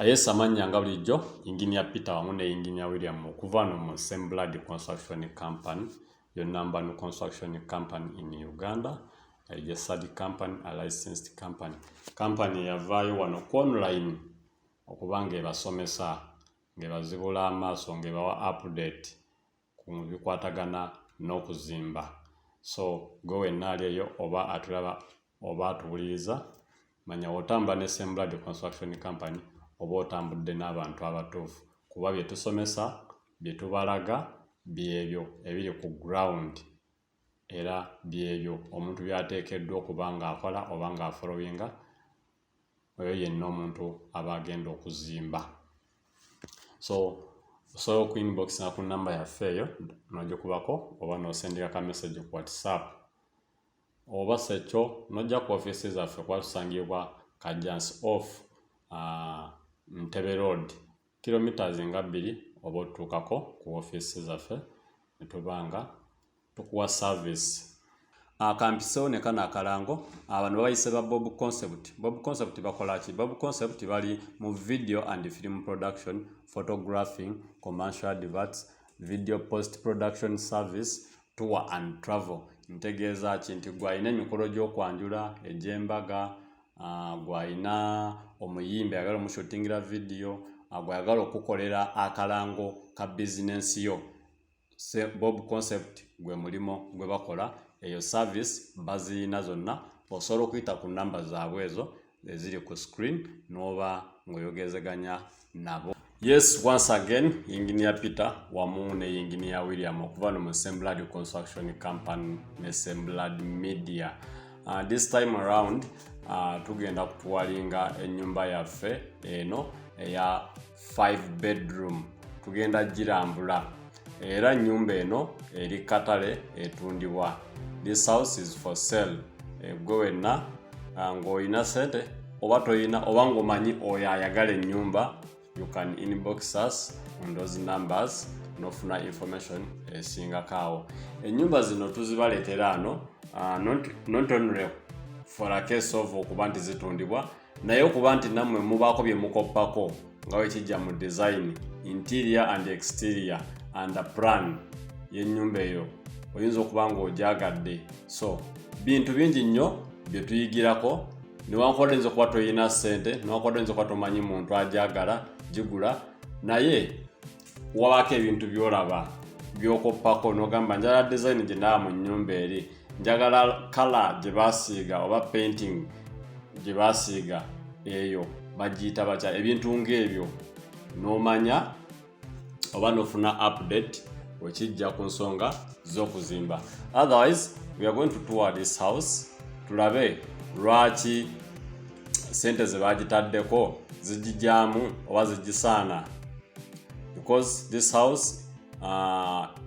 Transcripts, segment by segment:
naye samanya nga bulijjo Engineer Peter wamu ne Engineer William okuva no mu Same Blood Construction Company, your number one construction company in Uganda. Registered company, a licensed company. Company yavaayo wano online okubanga ebasomesa ng'ebazibula amaaso ng'ebawa update ku bikwatagana n'okuzimba. So go wenali eyo oba atulaba oba atuwuliriza manya otamba ne Same Blood Construction Company oba otambudde n'abantu abatuufu kuba bye tusomesa bye tubalaga byebyo ebiri ku ground era byebyo omuntu byateekeddwa okubanga akola oba nga afollowinga oyo yenna omuntu aba agenda okuzimba. So osobola ku inbox na ku namba yaffe eyo n'ogikubako oba n'osendera ka message ku WhatsApp oba sekyo n'ojja ku offices zaffe kwatusangibwa Kajansi off Ntebe Road kilometers nga 2 oba otuukako ku offices zaffe ne tubanga tukuwa service. Kampisewo ne kana akalango abantu bayise ba Bob Concept. Bob Concept bakola ki? Bob Concept bali mu video and film production, photographing, commercial adverts, video post production service, tour and travel. Ntegeeza ki nti gwalina emikolo gy'okwanjula egy'embaga, gwalina omuyimbi ayagala omushootingira video, gwayagala okukolera akalango ka business yo. Bob Concept gwe mulimo gwe bakola eyo service bazina zonna osobola okuyita ku namba zaabwe ezo eziri ku screen noba ngoyogezeganya nabo. Yes, once again Engineer Peter wamu ne Engineer William okuva no Same Blood Construction Company ne Same Blood Media. This time around tugenda kutuwalinga ennyumba yaffe eno eya 5 bedroom tugenda girambula era nyumba eno eri katale etundibwa. This house is for sale. Gwe wenna ng'olina sente oba toyina oba ng'omanyi oyo ayagala ennyumba, you can inbox us on those numbers n'ofuna information esingako awo. Ennyumba zino tuzibaleetera ano not only for a case of okuba nti zitundibwa naye okuba nti nammwe mubaako bye mukoppako nga wekijja mu design, interior and exterior and the plan y'ennyumba eyo oyinza okuba ng'ogyagadde. So bintu bingi nnyo bye tuyigirako newankubadde oyinza okuba toyina ssente newankubadde oyinza okuba tomanyi muntu agyagala gigula naye wabaako ebintu by'olaba by'okoppako n'ogamba njagala design gye ndaba mu nnyumba eri, njagala kala gye baasiiga oba painting gye baasiiga eyo bagiyita batya, ebintu ng'ebyo n'omanya oba n'ofuna update wekijja ku nsonga z'okuzimba. Otherwise we are going to tour this house tulabe lwaki sente ze bagitaddeko zigijaamu oba zigisaana, because this house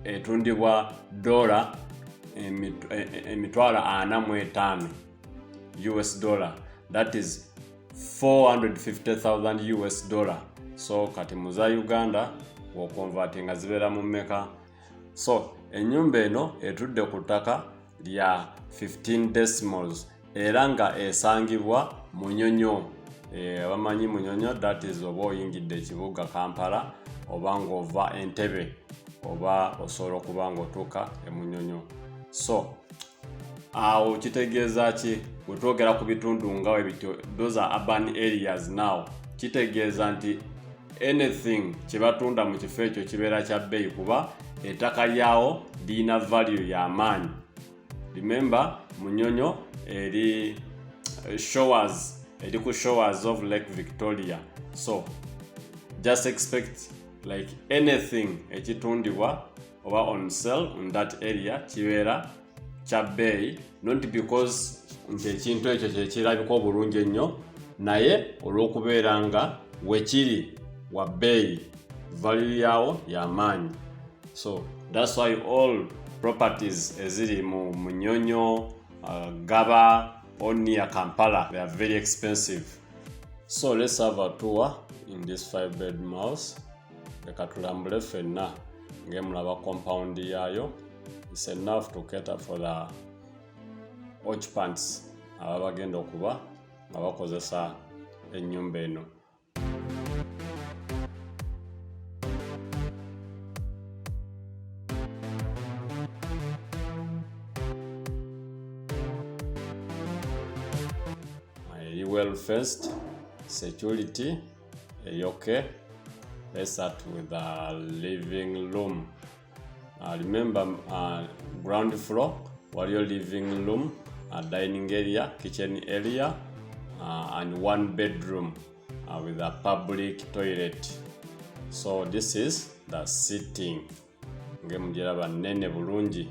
etundibwa $45,000 US dollar, that is $450,000 US dollar. So kati muza Uganda wo convertinga zibeera mu mmeka? So ennyumba eno etudde ku ttaka lya 15 decimals era nga esangibwa Munyonyo. Bamanyi Munyonyo, that is oba oyingidde ekibuga Kampala oba ng'ova Entebbe oba osobola okuba ng'otuuka e Munyonyo. So awo kitegeeza ki bwe twogera ku bitundu nga bwe bityo, those are urban areas now, kitegeeza nti anything kye batunda mu kifo ekyo kibeera kya bbeeyi kuba ettaka lyawo lirina value y'amaanyi. Remember Munyonyo eri showers, eri ku showers of Lake Victoria. So just expect like anything ekitundibwa oba on sale in that area kibeera kya bbeeyi, not because nti ekintu ekyo kyekirabika obulungi ennyo naye olw'okubeera nga wekiri wa bbeeyi, value yawo y'amaanyi. So that's why all properties eziri mu Munyonyo, Gaba or near Kampala, they are very expensive. So let's have a tour in this 5-bedroom house. Leka tulambule ffenna ng'emulaba compound yayo. It's enough to cater for the occupants ababa bagenda okuba nga bakozesa ennyumba eno. fenced, security, okay. Let's start with the living room. Remember, ground floor, while your living room, dining area, kitchen area, and one bedroom with a public toilet. So this is the sitting. Ngemujiraba nene bulungi.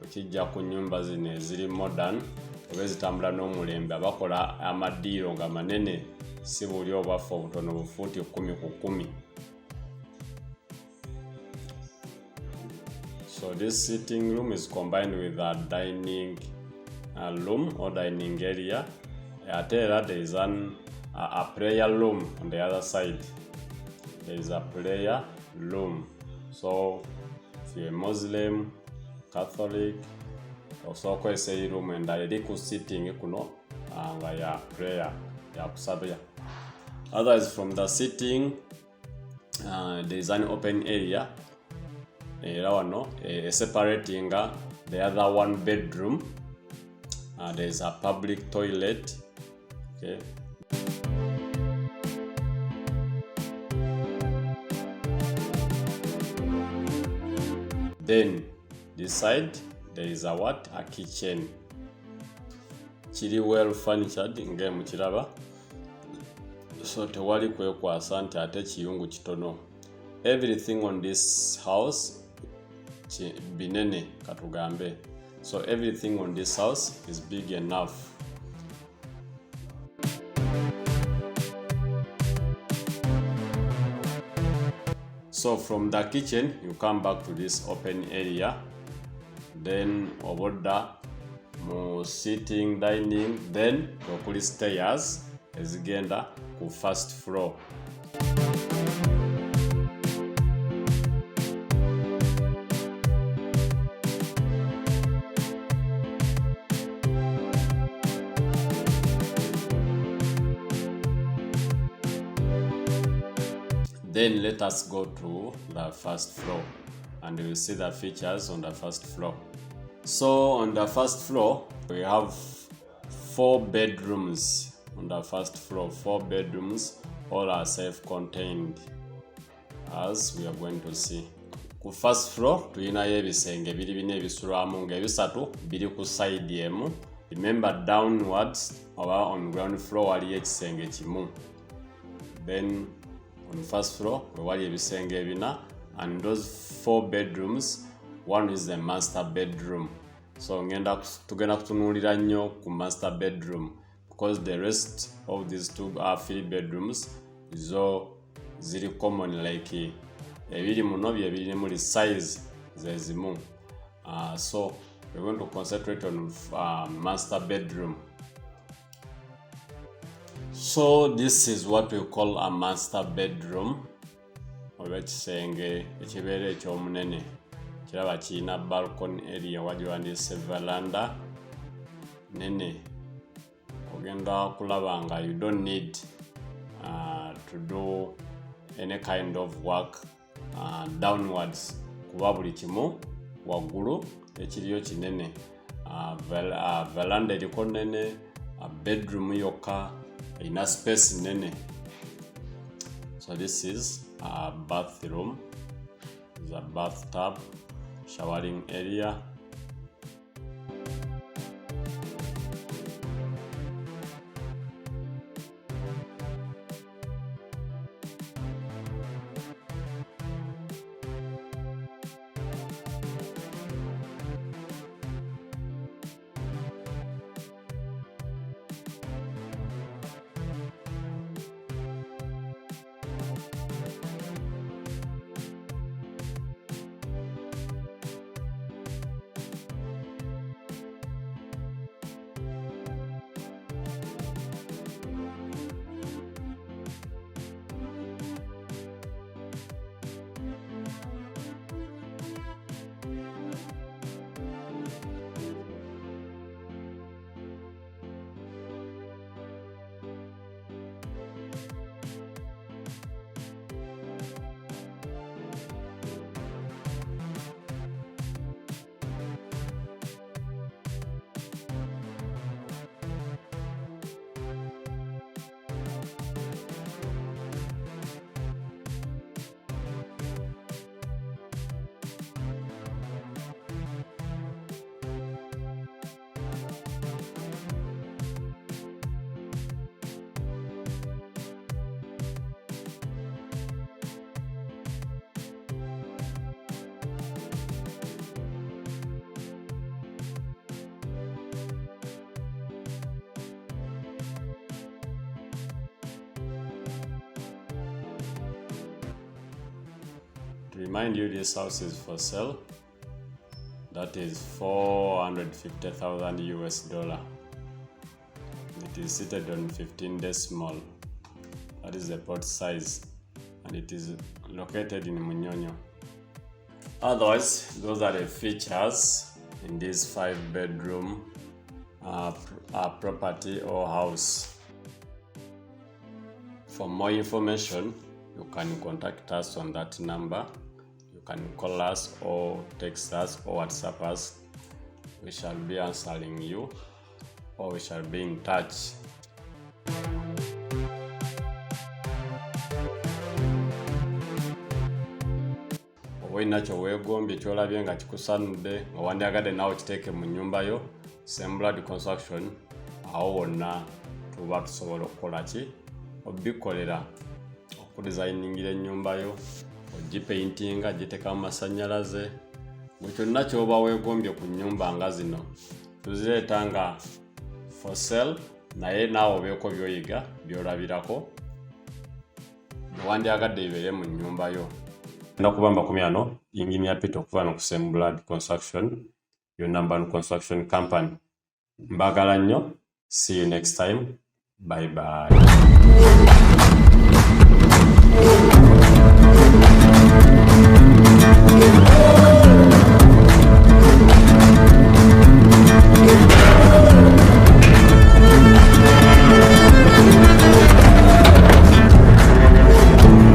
Okijja ku nnyumba zino eziri modern oba ezitambula n'omulembe abakola amadiiro nga manene si buli obwaffe obutono bufuuti 10 ku 10. So this sitting room is combined with a dining room or dining area. There is a prayer room on the other side. There is a prayer room. So if you're a Muslim, Catholic, also a room and a sitting ya prayer ya kusabya. Otherwise, from the sitting, there is an open area. Separating the other one bedroom. There is a public toilet. Okay. Then this side there is a kitchen. Kiri well furnished nge mukiraba. So tewali kwekwasa nti ate kiyungu kitono. Everything on this house binene katugambe. So everything on this house is big enough. So from the kitchen you come back to this open area, then oboda mu sitting, dining, then okuli stairs ezigenda ku first floor. Then let us go to the first floor and we will see the features on the first floor. So on the first floor we have 4 bedrooms on the first floor. 4 bedrooms, all are self-contained, as we are going to see. Ku first floor tulinayo ebisenge biri bine ebisulwamu nga ebisatu biri ku side emu. Remember, downwards oba on ground floor waliyo ekisenge kimu. Then on the first floor we wali ebisenge ebina, and those 4 bedrooms, one is the master bedroom. So tugenda kutunuulira nnyo ku master bedroom because the rest of these 2 are 3 bedrooms zo ziri common, like ebiri muno bye biri muri size zezimu. So we're going to concentrate on master bedroom. So this is what we call a master bedroom. Oba ekisenge ekibeera ekyomunene. Kiraba kirina balcony area wagiwandiise veranda nene. Ogenda kulaba nga you don't need to do any kind of work downwards kuba buli kimu waggulu ekiriyo kinene. Veranda eriko nene, bedroom yokka ina space nene. So this is a bathroom. This is a bathtub, showering area. remind you, this house is for sale. That is 450,000 US dollar. It is seated on 15 decimal. That is the plot size, and it is located in Munyonyo. Otherwise, those are the features in this 5-bedroom property or house. For more information, you can contact us on that number. You can call us or text us or WhatsApp us. We shall be answering you, or we shall be in touch. Oyinakyo weegombye kyolabye nga kikusanudde nga wandyagadde naawe kiteeke mu nnyumba yo, Semblad Construction, awo wonna tuba tusobola okukola ki? Obikolera, okudesigningira ennyumba yo, ogipaintinga, giteekamu masannyalaze. Bwe kyonna ky'oba weegombye ku nnyumba nga zino tuzireeta nga for sale, naye naawe obeeko by'oyiga by'olabirako wandyagadde bibeere mu nnyumba yo. Nakubamba kumyano Engineer Peter okuva no ku Semblad Construction, your number one construction company. Mbagala nnyo. See you next time. Bye bye.